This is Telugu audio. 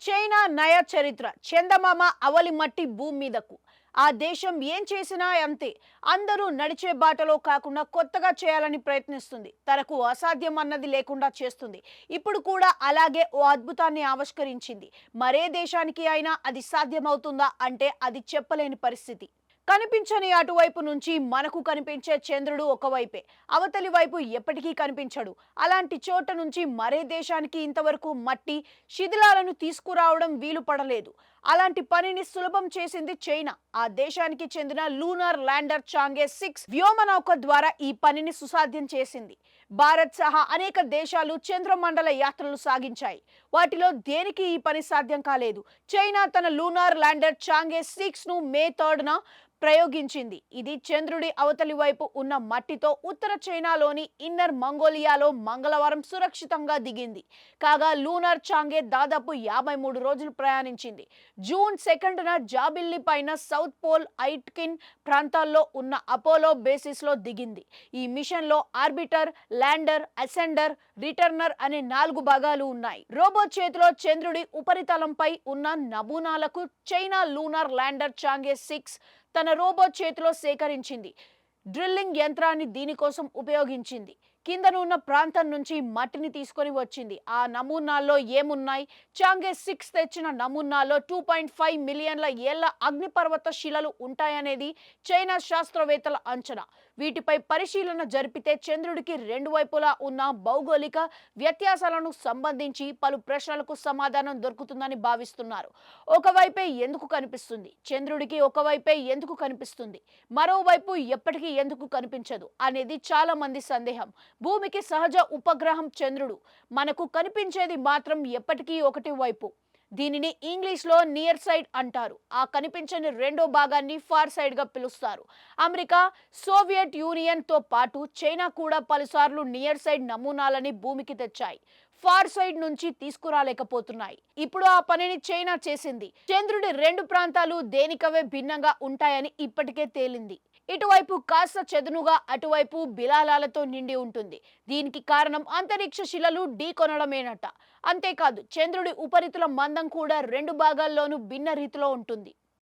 చైనా నయ చరిత్ర చందమామ అవలి మట్టి భూమి మీదకు ఆ దేశం ఏం చేసినా అంతే అందరూ నడిచే బాటలో కాకుండా కొత్తగా చేయాలని ప్రయత్నిస్తుంది తనకు అసాధ్యం అన్నది లేకుండా చేస్తుంది ఇప్పుడు కూడా అలాగే ఓ అద్భుతాన్ని ఆవిష్కరించింది మరే దేశానికి అయినా అది సాధ్యమవుతుందా అంటే అది చెప్పలేని పరిస్థితి కనిపించని అటువైపు నుంచి మనకు కనిపించే చంద్రుడు ఒకవైపే అవతలి వైపు ఎప్పటికీ కనిపించడు అలాంటి చోట నుంచి మరే దేశానికి ఇంతవరకు మట్టి శిథిలాలను తీసుకురావడం వీలు పడలేదు అలాంటి పనిని సులభం చేసింది చైనా ఆ దేశానికి చెందిన లూనార్ ల్యాండర్ చాంగే 6 వ్యోమనౌక ద్వారా ఈ పనిని సుసాధ్యం చేసింది భారత్ సహా అనేక దేశాలు చంద్రమండల యాత్రలు సాగించాయి వాటిలో దేనికి ఈ పని సాధ్యం కాలేదు చైనా తన లూనార్ ల్యాండర్ చాంగే 6 ను మే 3న ప్రయోగించింది ఇది చంద్రుడి అవతలి వైపు ఉన్న మట్టితో ఉత్తర చైనాలోని ఇన్నర్ మంగోలియాలో మంగళవారం సురక్షితంగా దిగింది కాగా లూనార్ చాంగే దాదాపు 53 రోజులు ప్రయాణించింది జూన్ 2న జాబిల్లి పైన సౌత్ పోల్ ఐట్కిన్ ప్రాంతాల్లో ఉన్న అపోలో బేసిస్ లో దిగింది ఈ మిషన్ లో ఆర్బిటర్ ల్యాండర్ అసెండర్ రిటర్నర్ అనే 4 భాగాలు ఉన్నాయి రోబో చేతిలో చంద్రుడి ఉపరితలంపై ఉన్న నమూనాలకు చైనా లూనార్ ల్యాండర్ చాంగే 6 తన రోబో చేతిలో సేకరించింది డ్రిల్లింగ్ యంత్రాన్ని దీనికోసం ఉపయోగించింది కిందనున్న ప్రాంతం నుంచి మట్టిని తీసుకొని వచ్చింది ఆ నమూనాల్లో ఏమున్నాయి చాంగే 6 తెచ్చిన నమూనాల్లో 2.5 మిలియన్ల ఏళ్ల అగ్నిపర్వత శిలలు ఉంటాయనేది చైనా శాస్త్రవేత్తల అంచనా వీటిపై పరిశీలన జరిపితే చంద్రుడికి రెండు వైపులా ఉన్న భౌగోళిక వ్యత్యాసాలను సంబంధించి పలు ప్రశ్నలకు సమాధానం దొరుకుతుందని భావిస్తున్నారు ఒకవైపే ఎందుకు కనిపిస్తుంది చంద్రుడికి ఒకవైపే ఎందుకు కనిపిస్తుంది మరోవైపు ఎప్పటికీ ఎందుకు కనిపించదు అనేది చాలా మంది సందేహం భూమికి సహజ ఉపగ్రహం చంద్రుడు మనకు కనిపించేది మాత్రం ఎప్పటికీ ఒకటి వైపు దీనిని ఇంగ్లీష్లో నియర్ సైడ్ అంటారు ఆ కనిపించని రెండో భాగాన్ని ఫార్ సైడ్ గా పిలుస్తారు అమెరికా సోవియట్ యూనియన్ తో పాటు చైనా కూడా పలుసార్లు నియర్ సైడ్ నమూనాలని భూమికి తెచ్చాయి ఫార్ సైడ్ నుంచి తీసుకురాలేకపోతున్నాయి ఇప్పుడు ఆ పనిని చైనా చేసింది చంద్రుడి రెండు ప్రాంతాలు దేనికవే భిన్నంగా ఉంటాయని ఇప్పటికే తేలింది ఇటువైపు కాస్త చదునుగా అటువైపు బిలాలాలతో నిండి ఉంటుంది దీనికి కారణం అంతరిక్ష శిలలు ఢీకొనడమేనట అంతేకాదు చంద్రుడి ఉపరితల మందం కూడా రెండు భాగాల్లోనూ భిన్న రీతిలో ఉంటుంది